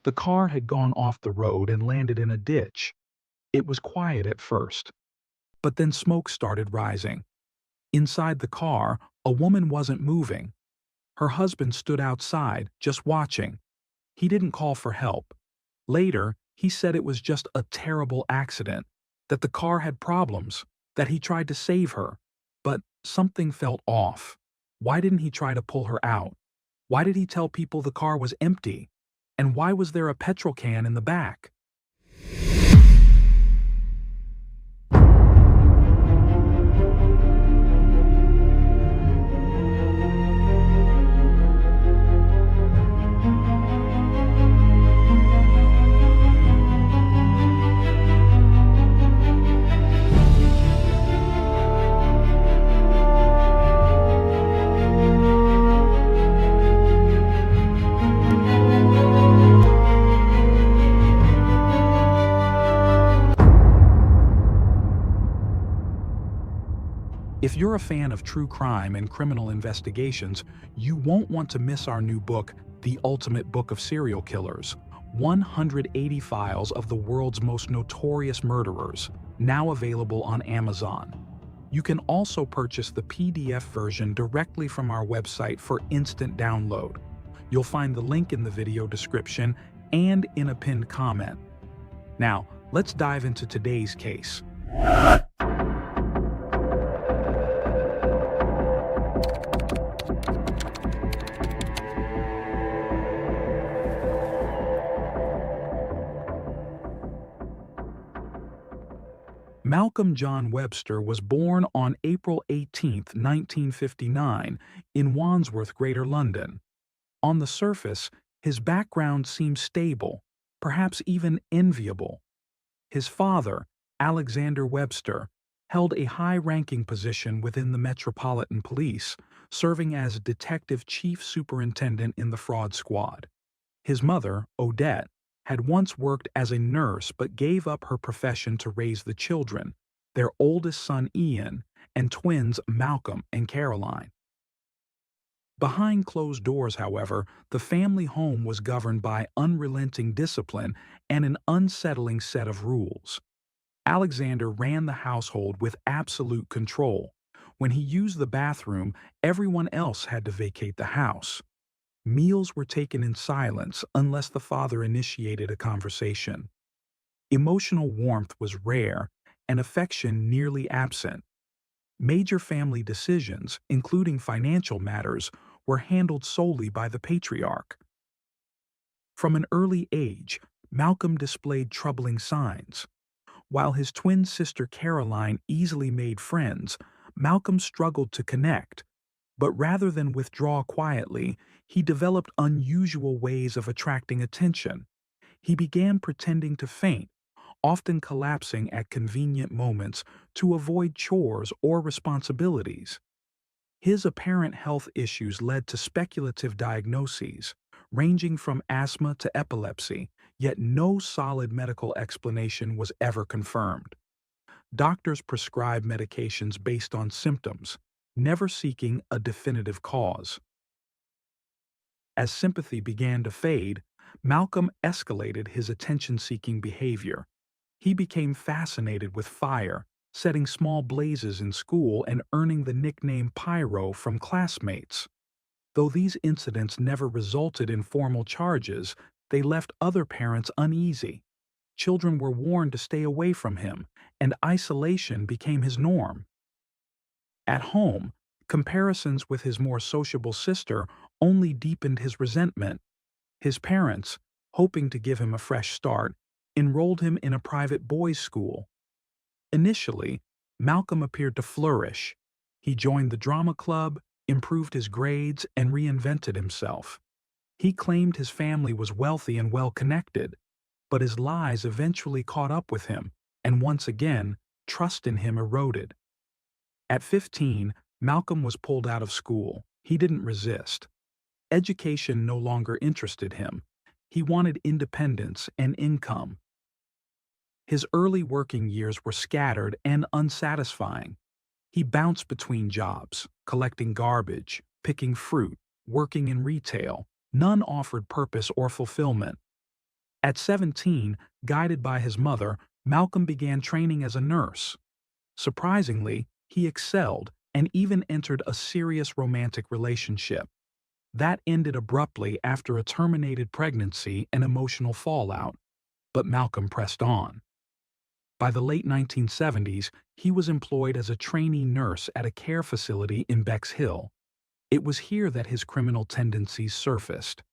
The car had gone off the road and landed in a ditch. It was quiet at first, but then smoke started rising. Inside the car, a woman wasn't moving. Her husband stood outside, just watching. He didn't call for help. Later, he said it was just a terrible accident, that the car had problems, that he tried to save her. But something felt off. Why didn't he try to pull her out? Why did he tell people the car was empty? And why was there a petrol can in the back? If you're a fan of true crime and criminal investigations, you won't want to miss our new book, The Ultimate Book of Serial Killers: 180 Files of the World's Most Notorious Murderers, now available on Amazon. You can also purchase the PDF version directly from our website for instant download. You'll find the link in the video description and in a pinned comment. Now, let's dive into today's case. Malcolm John Webster was born on April 18, 1959, in Wandsworth, Greater London. On the surface, his background seems stable, perhaps even enviable. His father, Alexander Webster, held a high-ranking position within the Metropolitan Police, serving as Detective Chief Superintendent in the Fraud Squad. His mother, Odette, had once worked as a nurse but gave up her profession to raise the children, their oldest son Ian, and twins Malcolm and Caroline. Behind closed doors, however, the family home was governed by unrelenting discipline and an unsettling set of rules. Alexander ran the household with absolute control. When he used the bathroom, everyone else had to vacate the house. Meals were taken in silence unless the father initiated a conversation. Emotional warmth was rare and affection nearly absent. Major family decisions, including financial matters, were handled solely by the patriarch. From an early age, Malcolm displayed troubling signs. While his twin sister Caroline easily made friends, Malcolm struggled to connect. But rather than withdraw quietly, he developed unusual ways of attracting attention. He began pretending to faint, often collapsing at convenient moments to avoid chores or responsibilities. His apparent health issues led to speculative diagnoses, ranging from asthma to epilepsy, yet no solid medical explanation was ever confirmed. Doctors prescribed medications based on symptoms, never seeking a definitive cause. As sympathy began to fade, Malcolm escalated his attention-seeking behavior. He became fascinated with fire, setting small blazes in school and earning the nickname Pyro from classmates. Though these incidents never resulted in formal charges, they left other parents uneasy. Children were warned to stay away from him, and isolation became his norm. At home, comparisons with his more sociable sister only deepened his resentment. His parents, hoping to give him a fresh start, enrolled him in a private boys' school. Initially, Malcolm appeared to flourish. He joined the drama club, improved his grades, and reinvented himself. He claimed his family was wealthy and well-connected, but his lies eventually caught up with him, and once again, trust in him eroded. At 15, Malcolm was pulled out of school. He didn't resist. Education no longer interested him. He wanted independence and income. His early working years were scattered and unsatisfying. He bounced between jobs, collecting garbage, picking fruit, working in retail. None offered purpose or fulfillment. At 17, guided by his mother, Malcolm began training as a nurse. Surprisingly, he excelled and even entered a serious romantic relationship. That ended abruptly after a terminated pregnancy and emotional fallout, but Malcolm pressed on. By the late 1970s, he was employed as a trainee nurse at a care facility in Bexhill. It was here that his criminal tendencies surfaced.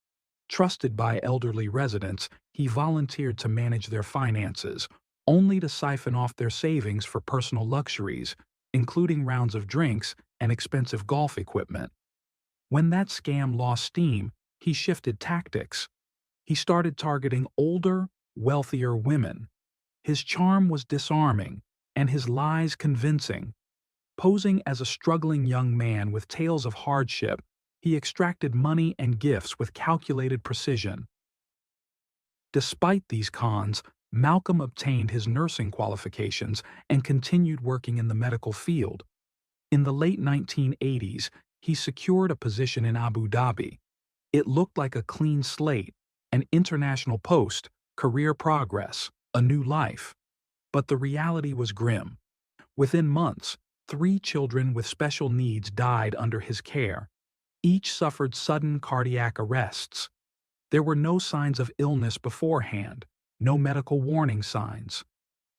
Trusted by elderly residents, he volunteered to manage their finances, only to siphon off their savings for personal luxuries, including rounds of drinks and expensive golf equipment. When that scam lost steam, he shifted tactics. He started targeting older, wealthier women. His charm was disarming, and his lies convincing. Posing as a struggling young man with tales of hardship, he extracted money and gifts with calculated precision. Despite these cons, Malcolm obtained his nursing qualifications and continued working in the medical field. In the late 1980s, he secured a position in Abu Dhabi. It looked like a clean slate, an international post, career progress, a new life. But the reality was grim. Within months, 3 children with special needs died under his care. Each suffered sudden cardiac arrests. There were no signs of illness beforehand, no medical warning signs.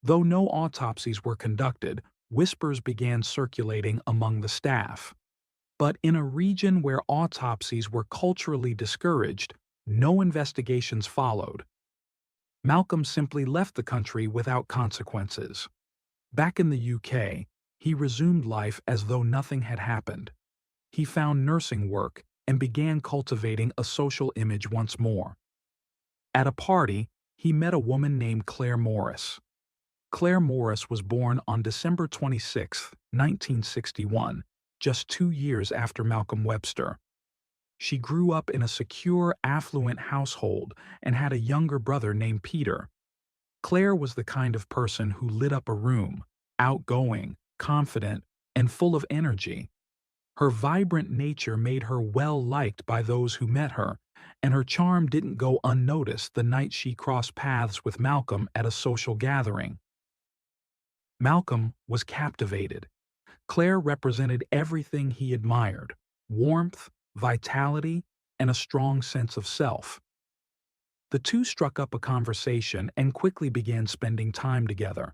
Though no autopsies were conducted, whispers began circulating among the staff. But in a region where autopsies were culturally discouraged, no investigations followed. Malcolm simply left the country without consequences. Back in the UK, he resumed life as though nothing had happened. He found nursing work and began cultivating a social image once more. At a party, he met a woman named Claire Morris. Claire Morris was born on December 26, 1961, just 2 years after Malcolm Webster. She grew up in a secure, affluent household and had a younger brother named Peter. Claire was the kind of person who lit up a room, outgoing, confident, and full of energy. Her vibrant nature made her well-liked by those who met her, and her charm didn't go unnoticed the night she crossed paths with Malcolm at a social gathering. Malcolm was captivated. Claire represented everything he admired: warmth, vitality, and a strong sense of self. The two struck up a conversation and quickly began spending time together.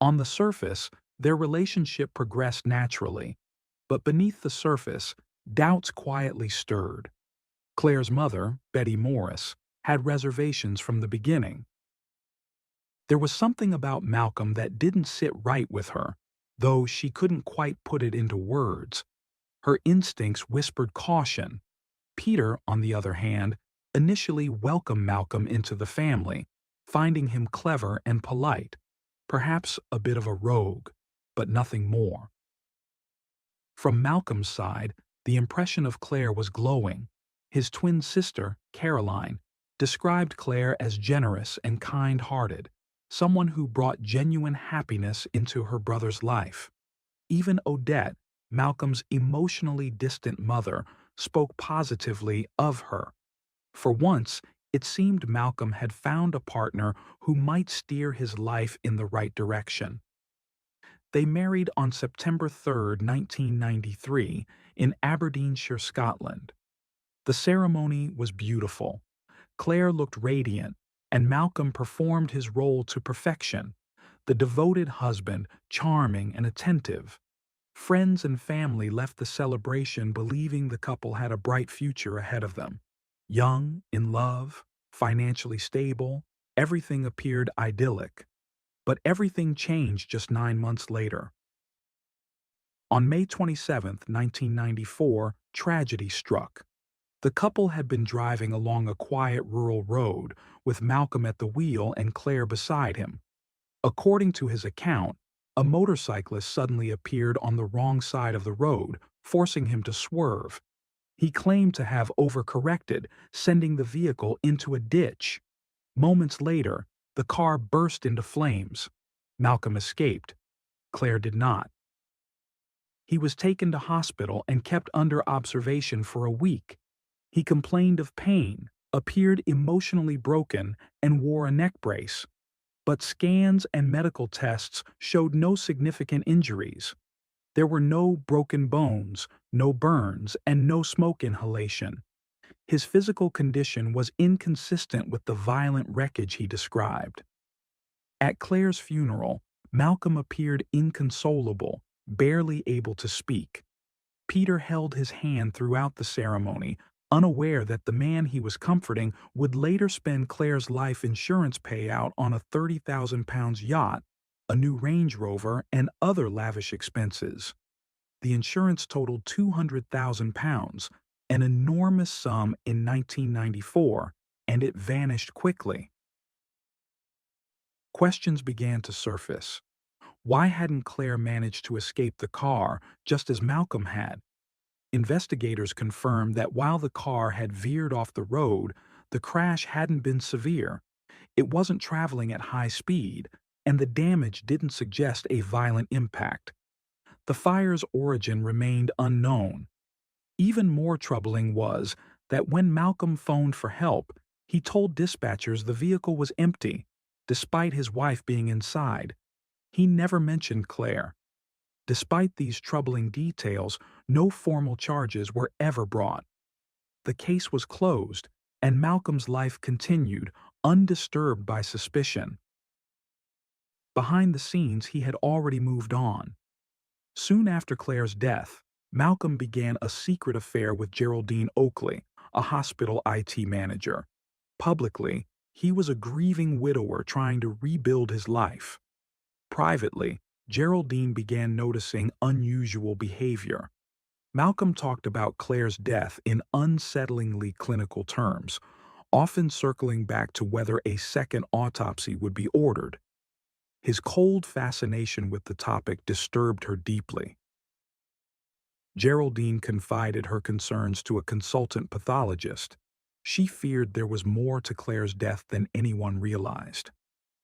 On the surface, their relationship progressed naturally, but beneath the surface, doubts quietly stirred. Claire's mother, Betty Morris, had reservations from the beginning. There was something about Malcolm that didn't sit right with her, though she couldn't quite put it into words. Her instincts whispered caution. Peter, on the other hand, initially welcomed Malcolm into the family, finding him clever and polite, perhaps a bit of a rogue, but nothing more. From Malcolm's side, the impression of Claire was glowing. His twin sister, Caroline, described Claire as generous and kind-hearted, someone who brought genuine happiness into her brother's life. Even Odette, Malcolm's emotionally distant mother, spoke positively of her. For once, it seemed Malcolm had found a partner who might steer his life in the right direction. They married on September 3, 1993, in Aberdeenshire, Scotland. The ceremony was beautiful. Claire looked radiant, and Malcolm performed his role to perfection, the devoted husband, charming and attentive. Friends and family left the celebration believing the couple had a bright future ahead of them. Young, in love, financially stable, everything appeared idyllic. But everything changed just 9 months later. On May 27, 1994, tragedy struck. The couple had been driving along a quiet rural road with Malcolm at the wheel and Claire beside him. According to his account, a motorcyclist suddenly appeared on the wrong side of the road, forcing him to swerve. He claimed to have overcorrected, sending the vehicle into a ditch. Moments later, the car burst into flames. Malcolm escaped. Claire did not. He was taken to hospital and kept under observation for a week. He complained of pain, appeared emotionally broken and wore a neck brace, but scans and medical tests showed no significant injuries. There were no broken bones, no burns, and no smoke inhalation. His physical condition was inconsistent with the violent wreckage he described. At Claire's funeral, Malcolm appeared inconsolable, barely able to speak. Peter held his hand throughout the ceremony, unaware that the man he was comforting would later spend Claire's life insurance payout on a £30,000 yacht, a new Range Rover, and other lavish expenses. The insurance totaled £200,000, an enormous sum in 1994, and it vanished quickly. Questions began to surface. Why hadn't Claire managed to escape the car just as Malcolm had? Investigators confirmed that while the car had veered off the road, the crash hadn't been severe. It wasn't traveling at high speed, and the damage didn't suggest a violent impact. The fire's origin remained unknown. Even more troubling was that when Malcolm phoned for help, he told dispatchers the vehicle was empty, despite his wife being inside. He never mentioned Claire. Despite these troubling details, no formal charges were ever brought. The case was closed, and Malcolm's life continued, undisturbed by suspicion. Behind the scenes, he had already moved on. Soon after Claire's death, Malcolm began a secret affair with Geraldine Oakley, a hospital IT manager. Publicly, he was a grieving widower trying to rebuild his life. Privately, Geraldine began noticing unusual behavior. Malcolm talked about Claire's death in unsettlingly clinical terms, often circling back to whether a second autopsy would be ordered. His cold fascination with the topic disturbed her deeply. Geraldine confided her concerns to a consultant pathologist. She feared there was more to Claire's death than anyone realized.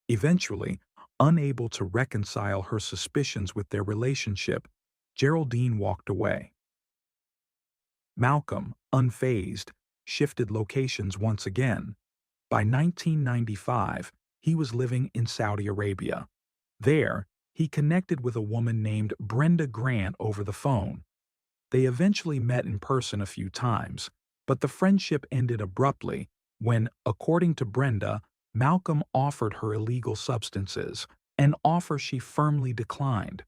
Eventually, unable to reconcile her suspicions with their relationship, Geraldine walked away. Malcolm, unfazed, shifted locations once again. By 1995, he was living in Saudi Arabia. There, he connected with a woman named Brenda Grant over the phone. They eventually met in person a few times, but the friendship ended abruptly when, according to Brenda, Malcolm offered her illegal substances, an offer she firmly declined.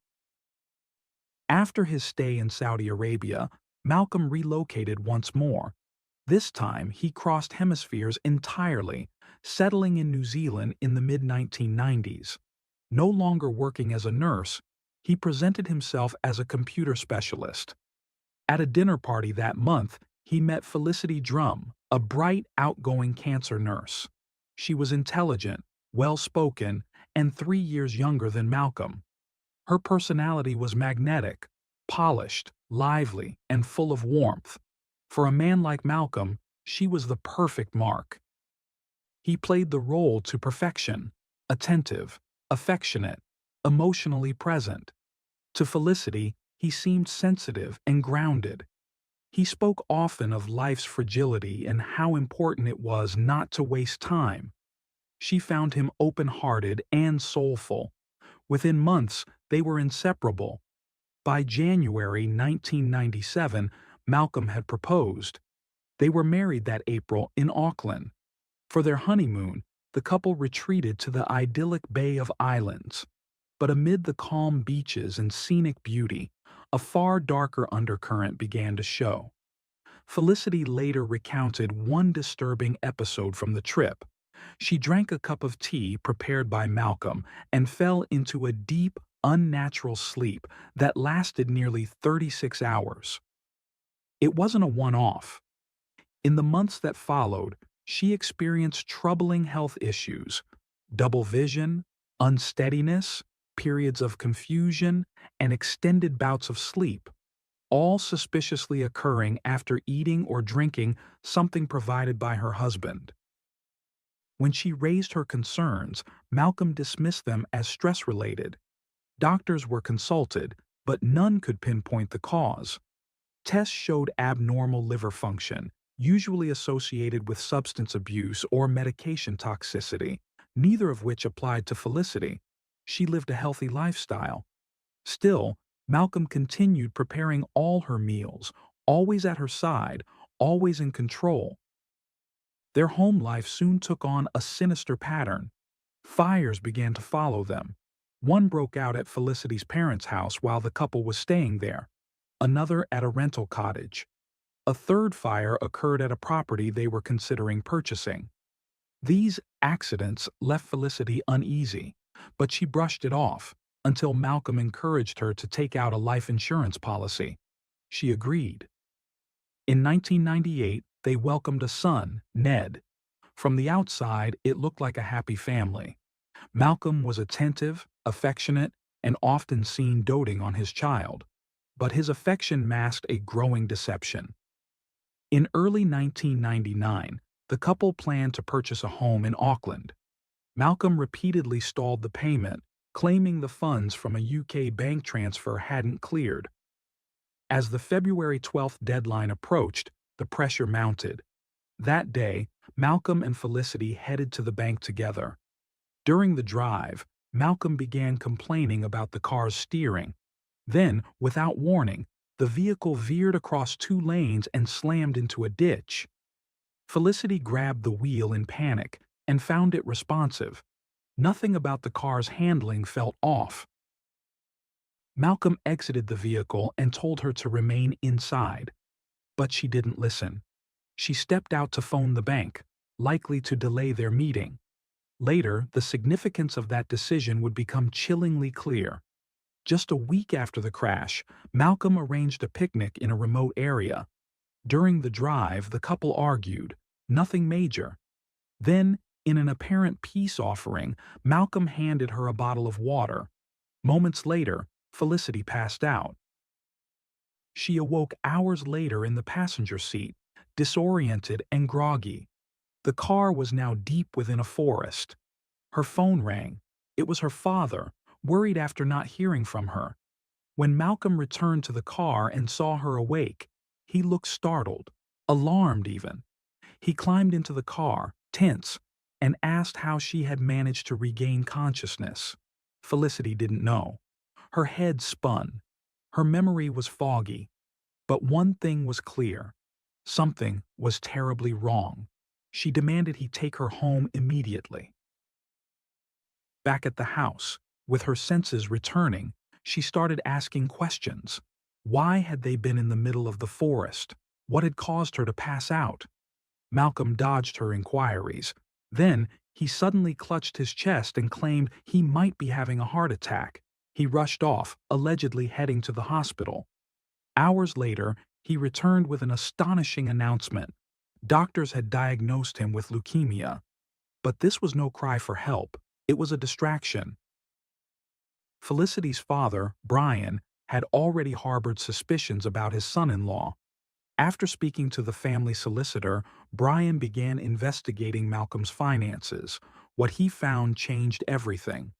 After his stay in Saudi Arabia, Malcolm relocated once more. This time, he crossed hemispheres entirely, settling in New Zealand in the mid-1990s. No longer working as a nurse, he presented himself as a computer specialist. At a dinner party that month, he met Felicity Drum, a bright, outgoing cancer nurse. She was intelligent, well-spoken, and 3 years younger than Malcolm. Her personality was magnetic, polished, lively, and full of warmth. For a man like Malcolm, she was the perfect mark. He played the role to perfection, attentive, affectionate, emotionally present. To Felicity, he seemed sensitive and grounded. He spoke often of life's fragility and how important it was not to waste time. She found him open-hearted and soulful. Within months, they were inseparable. By January 1997, Malcolm had proposed. They were married that April in Auckland. For their honeymoon, the couple retreated to the idyllic Bay of Islands. But amid the calm beaches and scenic beauty, a far darker undercurrent began to show. Felicity later recounted one disturbing episode from the trip. She drank a cup of tea prepared by Malcolm and fell into a deep, unnatural sleep that lasted nearly 36 hours. It wasn't a one-off. In the months that followed, she experienced troubling health issues: double vision, unsteadiness, periods of confusion, and extended bouts of sleep, all suspiciously occurring after eating or drinking something provided by her husband. When she raised her concerns, Malcolm dismissed them as stress-related. Doctors were consulted, but none could pinpoint the cause. Tests showed abnormal liver function, usually associated with substance abuse or medication toxicity, neither of which applied to Felicity. She lived a healthy lifestyle. Still, Malcolm continued preparing all her meals, always at her side, always in control. Their home life soon took on a sinister pattern. Fires began to follow them. One broke out at Felicity's parents' house while the couple was staying there, another at a rental cottage. A third fire occurred at a property they were considering purchasing. These accidents left Felicity uneasy, but she brushed it off until Malcolm encouraged her to take out a life insurance policy. She agreed. In 1998, they welcomed a son, Ned. From the outside, it looked like a happy family. Malcolm was attentive, affectionate, and often seen doting on his child. But his affection masked a growing deception. In early 1999, the couple planned to purchase a home in Auckland. Malcolm repeatedly stalled the payment, claiming the funds from a UK bank transfer hadn't cleared. As the February 12th deadline approached, the pressure mounted. That day, Malcolm and Felicity headed to the bank together. During the drive, Malcolm began complaining about the car's steering. Then, without warning, the vehicle veered across 2 lanes and slammed into a ditch. Felicity grabbed the wheel in panic and found it responsive. Nothing about the car's handling felt off. Malcolm exited the vehicle and told her to remain inside. But she didn't listen. She stepped out to phone the bank, likely to delay their meeting. Later, the significance of that decision would become chillingly clear. Just a week after the crash, Malcolm arranged a picnic in a remote area. During the drive, the couple argued, nothing major. Then, in an apparent peace offering, Malcolm handed her a bottle of water. Moments later, Felicity passed out. She awoke hours later in the passenger seat, disoriented and groggy. The car was now deep within a forest. Her phone rang. It was her father, worried after not hearing from her. When Malcolm returned to the car and saw her awake, he looked startled, alarmed even. He climbed into the car, tense, and asked how she had managed to regain consciousness. Felicity didn't know. Her head spun. Her memory was foggy. But one thing was clear. Something was terribly wrong. She demanded he take her home immediately. Back at the house, with her senses returning, she started asking questions. Why had they been in the middle of the forest? What had caused her to pass out? Malcolm dodged her inquiries. Then, he suddenly clutched his chest and claimed he might be having a heart attack. He rushed off, allegedly heading to the hospital. Hours later, he returned with an astonishing announcement. Doctors had diagnosed him with leukemia. But this was no cry for help. It was a distraction. Felicity's father, Brian, had already harbored suspicions about his son-in-law. After speaking to the family solicitor, Brian began investigating Malcolm's finances. What he found changed everything.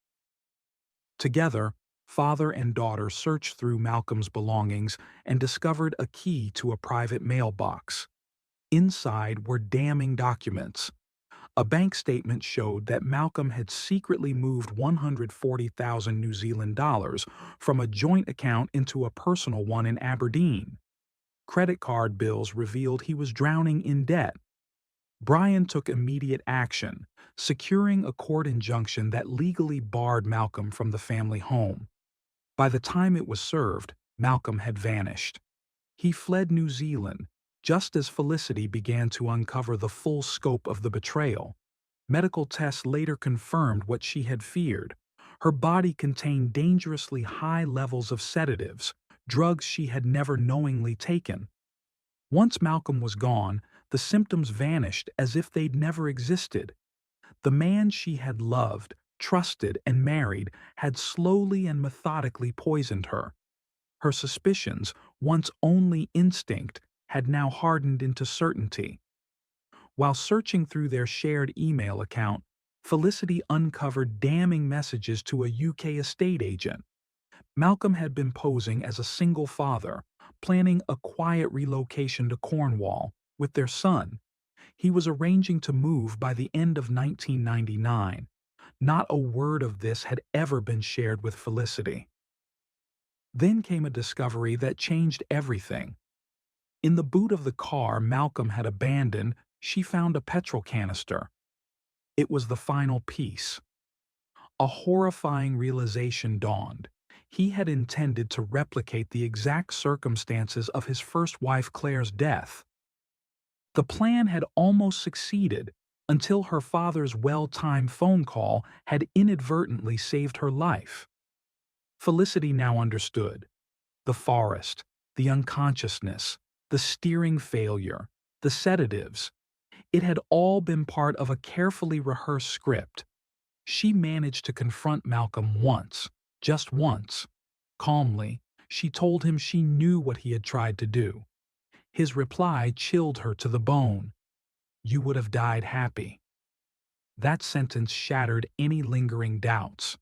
Together, father and daughter searched through Malcolm's belongings and discovered a key to a private mailbox. Inside were damning documents. A bank statement showed that Malcolm had secretly moved 140,000 New Zealand dollars from a joint account into a personal one in Aberdeen. Credit card bills revealed he was drowning in debt. Brian took immediate action, securing a court injunction that legally barred Malcolm from the family home. By the time it was served, Malcolm had vanished. He fled New Zealand, just as Felicity began to uncover the full scope of the betrayal. Medical tests later confirmed what she had feared. Her body contained dangerously high levels of sedatives, drugs she had never knowingly taken. Once Malcolm was gone, the symptoms vanished as if they'd never existed. The man she had loved, trusted, and married had slowly and methodically poisoned her. Her suspicions, once only instinct, had now hardened into certainty. While searching through their shared email account, Felicity uncovered damning messages to a UK estate agent. Malcolm had been posing as a single father, planning a quiet relocation to Cornwall, with their son. He was arranging to move by the end of 1999. Not a word of this had ever been shared with Felicity. Then came a discovery that changed everything. In the boot of the car Malcolm had abandoned, she found a petrol canister. It was the final piece. A horrifying realization dawned. He had intended to replicate the exact circumstances of his first wife Claire's death. The plan had almost succeeded until her father's well-timed phone call had inadvertently saved her life. Felicity now understood. The forest, the unconsciousness, the steering failure, the sedatives. It had all been part of a carefully rehearsed script. She managed to confront Malcolm once, just once. Calmly, she told him she knew what he had tried to do. His reply chilled her to the bone. "You would have died happy." That sentence shattered any lingering doubts.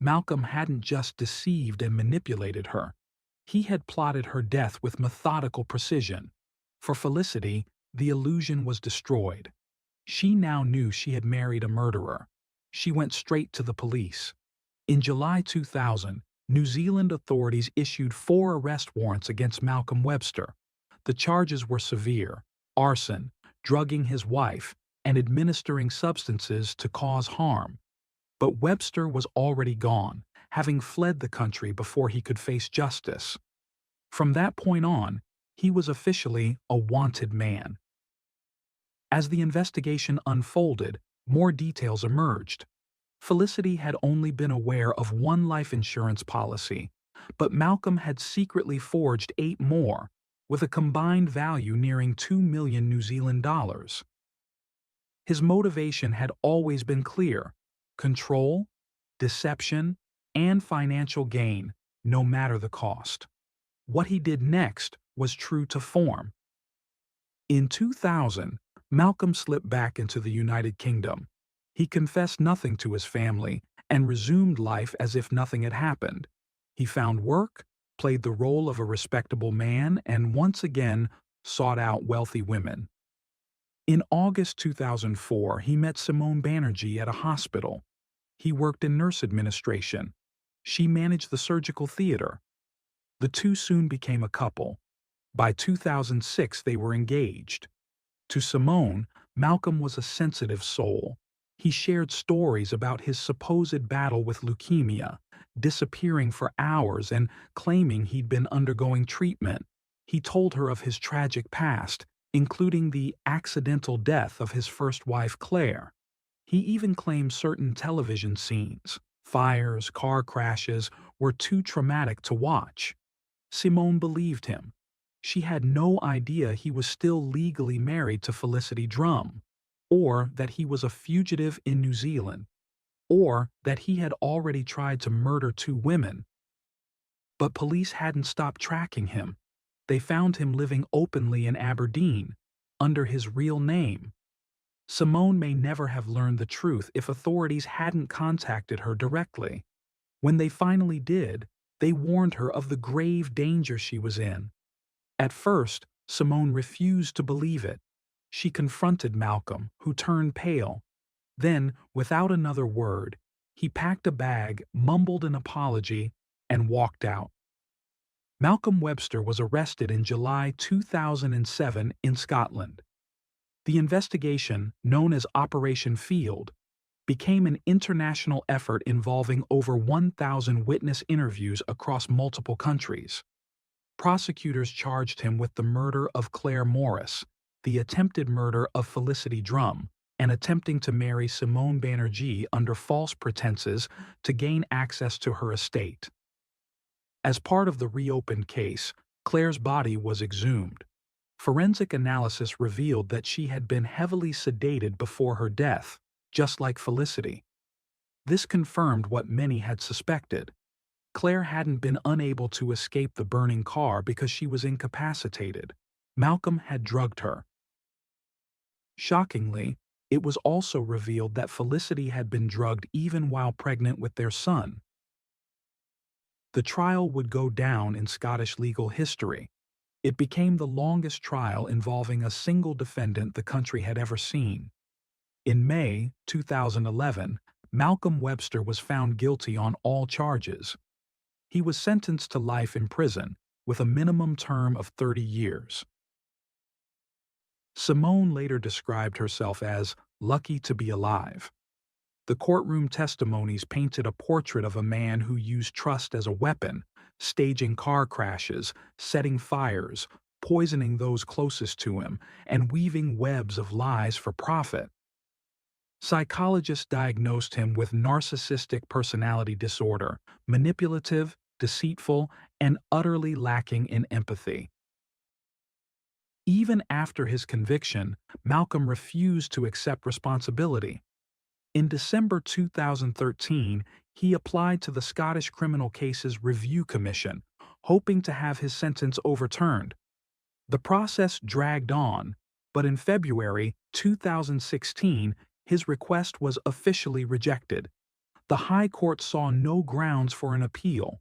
Malcolm hadn't just deceived and manipulated her. He had plotted her death with methodical precision. For Felicity, the illusion was destroyed. She now knew she had married a murderer. She went straight to the police. In July 2000, New Zealand authorities issued 4 arrest warrants against Malcolm Webster. The charges were severe: arson, drugging his wife, and administering substances to cause harm. But Webster was already gone, having fled the country before he could face justice. From that point on, he was officially a wanted man. As the investigation unfolded, more details emerged. Felicity had only been aware of one life insurance policy, but Malcolm had secretly forged 8 more, with a combined value nearing 2 million New Zealand dollars. His motivation had always been clear: control, deception, and financial gain, no matter the cost. What he did next was true to form. In 2000, Malcolm slipped back into the United Kingdom. He confessed nothing to his family and resumed life as if nothing had happened. He found work, played the role of a respectable man, and once again sought out wealthy women. In August 2004, he met Simone Banerjee at a hospital. He worked in nurse administration. She managed the surgical theater. The two soon became a couple. By 2006, they were engaged. To Simone, Malcolm was a sensitive soul. He shared stories about his supposed battle with leukemia, disappearing for hours and claiming he'd been undergoing treatment. He told her of his tragic past, including the accidental death of his first wife Claire. He even claimed certain television scenes, fires, car crashes, were too traumatic to watch. Simone believed him. She had no idea he was still legally married to Felicity Drum, or that he was a fugitive in New Zealand, or that he had already tried to murder 2 women. But police hadn't stopped tracking him. They found him living openly in Aberdeen, under his real name. Simone may never have learned the truth if authorities hadn't contacted her directly. When they finally did, they warned her of the grave danger she was in. At first, Simone refused to believe it. She confronted Malcolm, who turned pale. Then, without another word, he packed a bag, mumbled an apology, and walked out. Malcolm Webster was arrested in July 2007 in Scotland. The investigation, known as Operation Field, became an international effort involving over 1,000 witness interviews across multiple countries. Prosecutors charged him with the murder of Claire Morris, the attempted murder of Felicity Drum, and attempting to marry Simone Banerjee under false pretenses to gain access to her estate. As part of the reopened case, Claire's body was exhumed. Forensic analysis revealed that she had been heavily sedated before her death, just like Felicity. This confirmed what many had suspected. Claire hadn't been unable to escape the burning car because she was incapacitated. Malcolm had drugged her. Shockingly, it was also revealed that Felicity had been drugged even while pregnant with their son. The trial would go down in Scottish legal history. It became the longest trial involving a single defendant the country had ever seen. In May 2011, Malcolm Webster was found guilty on all charges. He was sentenced to life in prison, with a minimum term of 30 years. Simone later described herself as lucky to be alive. The courtroom testimonies painted a portrait of a man who used trust as a weapon, staging car crashes, setting fires, poisoning those closest to him, and weaving webs of lies for profit. Psychologists diagnosed him with narcissistic personality disorder, manipulative, deceitful, and utterly lacking in empathy. Even after his conviction, Malcolm refused to accept responsibility. In December 2013, he applied to the Scottish Criminal Cases Review Commission, hoping to have his sentence overturned. The process dragged on, but in February 2016, his request was officially rejected. The High Court saw no grounds for an appeal.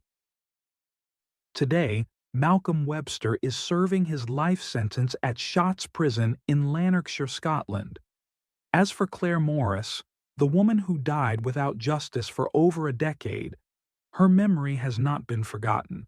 Today, Malcolm Webster is serving his life sentence at Shotts Prison in Lanarkshire, Scotland. As for Claire Morris, the woman who died without justice for over a decade, her memory has not been forgotten.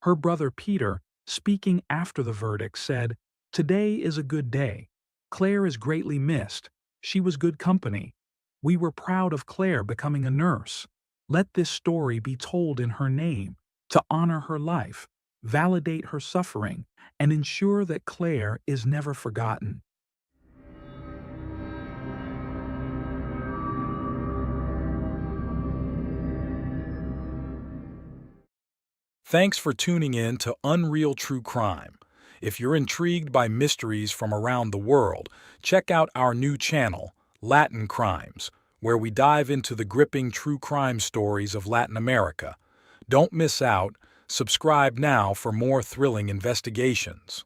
Her brother Peter, speaking after the verdict, said, "Today is a good day. Claire is greatly missed. She was good company. We were proud of Claire becoming a nurse. Let this story be told in her name, to honor her life, validate her suffering, and ensure that Claire is never forgotten." Thanks for tuning in to Unreal True Crime. If you're intrigued by mysteries from around the world, check out our new channel, Latin Crimes, where we dive into the gripping true crime stories of Latin America. Don't miss out. Subscribe now for more thrilling investigations.